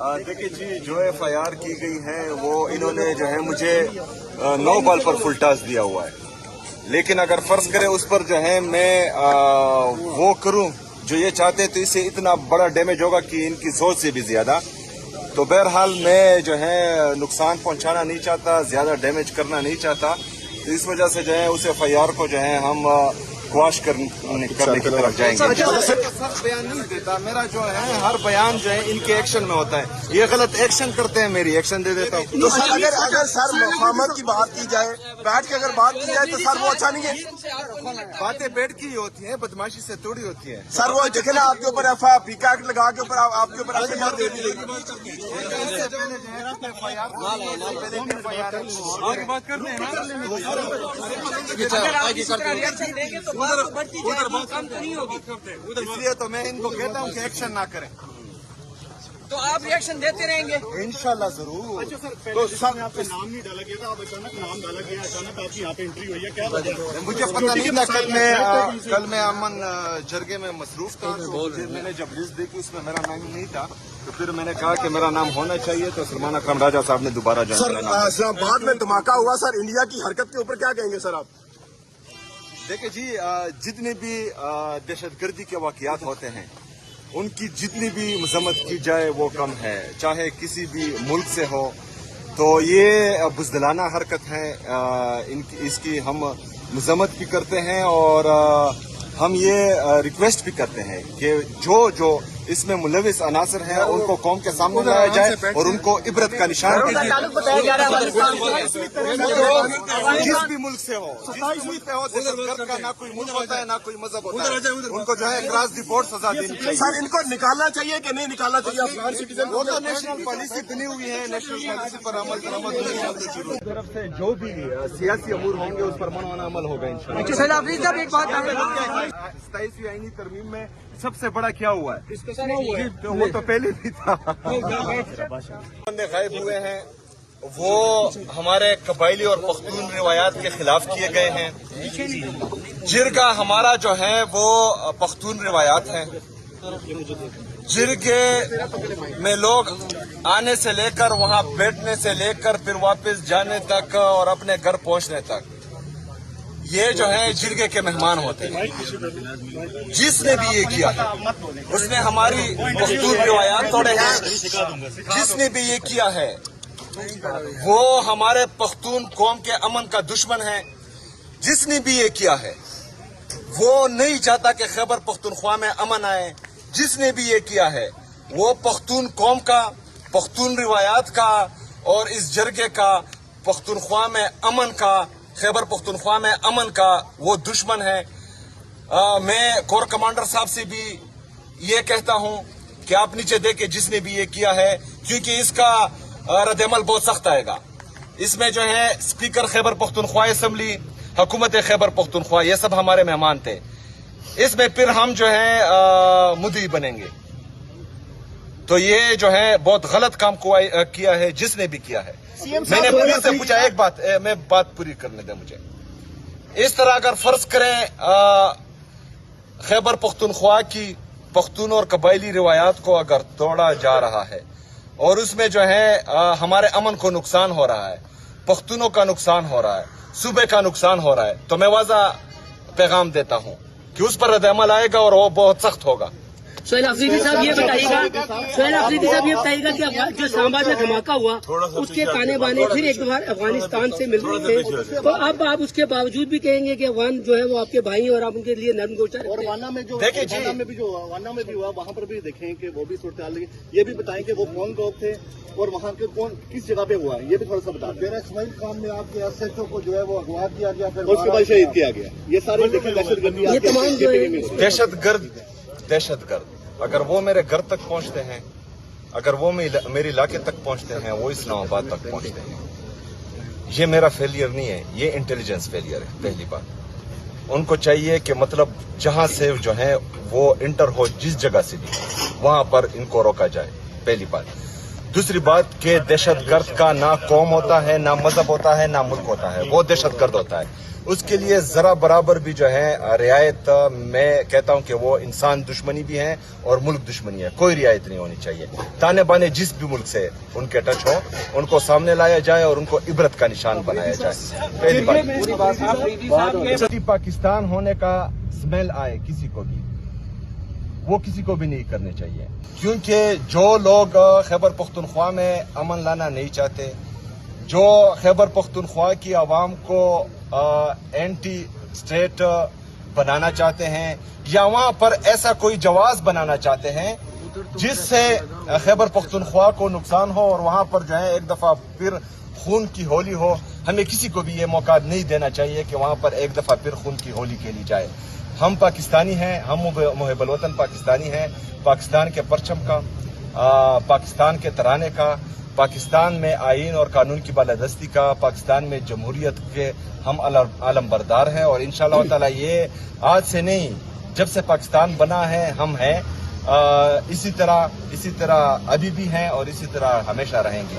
देखिए जी, जो FIR की गई है वो इन्होंने जो है मुझे 9 बॉल पर फुल टॉस दिया हुआ है, लेकिन अगर फर्ज करें उस पर जो है मैं वो करूं जो ये चाहते तो इससे इतना बड़ा डैमेज होगा कि इनकी सोच से भी ज्यादा। तो बहरहाल मैं जो है नुकसान पहुंचाना नहीं चाहता, ज्यादा डैमेज करना नहीं चाहता, तो इस वजह से जो है उस FIR को जो है हम क्वाश करने की तरफ जाएंगे। सख्त बयान नहीं देता, मेरा जो है हर बयान जो है इनके एक्शन में होता है। ये गलत एक्शन करते हैं, मेरी एक्शन दे देता हूँ। तो सर अगर सर मुफाहमत की बात की जाए, बैठ के अगर बात की जाए तो सर वो अच्छा नहीं है। बातें बैठ की ही होती हैं, बदमाशी से थोड़ी होती है। सर वो देखे ना आपके ऊपर FIR पीका एक्ट लगा के ऊपर आपके ऊपर FIR दे दी गई। इसलिए तो मैं इनको कहता हूँ कि एक्शन ना करें। तो आप रिएक्शन देते रहेंगे इंशाल्लाह जरूर। अच्छा सर, तो सर यहाँ पे नाम नहीं डाला गया था, अब अचानक नाम डाला गया, अचानक आपकी यहाँ पे एंट्री हुई है, क्या वजह? मुझे पता नहीं था। कल मैं अमन जरगे में मसरूफ था, तो मैंने जब लिस्ट देखी उसमें मेरा नाम नहीं था, तो फिर मैंने कहा कि मेरा नाम होना चाहिए, तो सलमान अकरम राजा साहब ने दोबारा सर इस्लामाबाद में धमाका हुआ, सर इंडिया की हरकत के ऊपर क्या कहेंगे सर आप? देखिए जी, जितने भी दहशतगर्दी के वाकयात होते हैं उनकी जितनी भी मजम्मत की जाए वो कम है, चाहे किसी भी मुल्क से हो। तो ये बुज़दिलाना हरकत है, इसकी हम मजम्मत भी करते हैं और हम ये रिक्वेस्ट भी करते हैं कि जो इसमें मुलविस अनासर हैं उनको कौम के सामने लाया जाए और उनको इबरत का निशान जिस भी मुल्क से हो, जिस मुल्क पे हो, दहशतगर्द का ना कोई मुल्क होता है ना कोई मजहब होता है, उनको जो है क्रॉस द बोर्ड सजा देनी चाहिए। सर इनको निकालना चाहिए कि नहीं निकालना चाहिए? अफगान सिटीजन वो तो नेशनल पॉलिसी बनी हुई है, नेशनल पॉलिसी पर अमल तरफ से जो भी सियासी अमूर होंगे उस पर मनमाना अमल होगा इंशाल्लाह। 27वीं आईनी तरमीम में सबसे बड़ा क्या हुआ है? तो वो तो पहले भी था। बंदे गायब हुए हैं, वो हमारे कबायली और पख्तून रिवायात के खिलाफ किए गए हैं। जिरगा हमारा जो है वो पख्तून रिवायात है। जिरगे में लोग आने से लेकर वहाँ बैठने से लेकर फिर वापस जाने तक और अपने घर पहुँचने तक ये जो है जिरगे के मेहमान होते हैं। जिसने भी ये किया है उसने हमारी पख्तून रिवायात तोड़े हैं। जिसने भी ये किया है वो हमारे पख्तून कौम के अमन का दुश्मन है। जिसने भी ये किया है वो नहीं चाहता कि खैबर पख्तूनख्वा में अमन आए। जिसने भी ये किया है वो पख्तून कौम का, पख्तून रिवायात का और इस जरगे का, पख्तूनख्वा में अमन का, खैबर पख्तूनख्वा में अमन का वो दुश्मन है। मैं कोर कमांडर साहब से भी ये कहता हूं कि आप नीचे देखे जिसने भी ये किया है, क्योंकि इसका रद्द-ए-अमल बहुत सख्त आएगा। इसमें जो है स्पीकर खैबर पख्तूनख्वा असेंबली, हुकूमत खैबर पख्तूनख्वा, ये सब हमारे मेहमान थे। इसमें फिर हम जो है मुद्दी बनेंगे। तो ये जो है बहुत गलत काम किया है जिसने भी किया है। मैंने पुलिस से पूछा, एक बात मैं बात पूरी करने दे मुझे। इस तरह अगर फर्ज करें खैबर पख्तूनख्वा की पख्तून और कबायली रिवायात को अगर तोड़ा जा रहा है और उसमें जो है हमारे अमन को नुकसान हो रहा है, पख्तूनों का नुकसान हो रहा है, सूबे का नुकसान हो रहा है, तो मैं वाज़ा पैगाम देता हूं कि उस पर रद्द-ए-अमल आएगा और वो बहुत सख्त होगा। सोहेल अफरीदी साहब ये बताइएगा कि जो इस्लामाबाद में धमाका हुआ उसके ताने बाने फिर एक बार अफगानिस्तान से मिल रहे थे, तो अब आप उसके बावजूद भी कहेंगे कि अफगान जो है वो आपके भाई और आप उनके लिए नरम गोचा। और वाना में वाना में भी हुआ, वहाँ पर भी देखें कि वो भी सूरत हाल। ये भी बताएं कि वो कौन लोग थे और वहाँ के कौन किस जगह पे हुआ है, ये भी थोड़ा सा बता दें। इस्माइल खान में आपके SHO को जो है वो अगवा किया गया, फिर उसके बाद शहीद किया गया। ये सारे देखें दहशतगर्द अगर वो मेरे घर तक पहुंचते हैं, अगर वो मेरे इलाके तक पहुंचते हैं, वो इस्लामाबाद तक पहुंचते हैं, ये मेरा फेलियर नहीं है, ये इंटेलिजेंस फेलियर है। पहली बात उनको चाहिए कि मतलब जहां से जो है वो इंटर हो, जिस जगह से भी वहां पर इनको रोका जाए, पहली बात। दूसरी बात कि दहशत गर्द का ना कौम होता है, ना मजहब होता है, ना मुल्क होता है, वो दहशत गर्द होता है। उसके लिए जरा बराबर भी जो है रियायत, मैं कहता हूं कि वो इंसान दुश्मनी भी है और मुल्क दुश्मनी है, कोई रियायत नहीं होनी चाहिए। ताने बाने जिस भी मुल्क से उनके टच हो, उनको सामने लाया जाए और उनको इबरत का निशान बनाया जाए। पहली बात, पाकिस्तान होने का स्मेल आए किसी को भी, वो किसी को भी नहीं करने चाहिए, क्योंकि जो लोग खैबर पख्तूनख्वा में अमन लाना नहीं चाहते, जो खैबर पख्तूनख्वा की आवाम को एंटी स्टेट बनाना चाहते हैं या वहां पर ऐसा कोई जवाज बनाना चाहते हैं जिससे खैबर पख्तूनख्वा को नुकसान हो और वहां पर जो है एक दफा फिर खून की होली हो, हमें किसी को भी ये मौका नहीं देना चाहिए कि वहां पर एक दफा फिर खून की होली खेली जाए। हम पाकिस्तानी हैं, हम मुहिब्बुल वतन पाकिस्तानी हैं। पाकिस्तान के परचम का, पाकिस्तान के तराने का, पाकिस्तान में आईन और कानून की बालादस्ती का, पाकिस्तान में जमहूरियत के हम आलम बरदार हैं और इंशाअल्लाह ताला ये आज से नहीं, जब से पाकिस्तान बना है हम हैं। इसी तरह अभी भी हैं और इसी तरह हमेशा रहेंगे।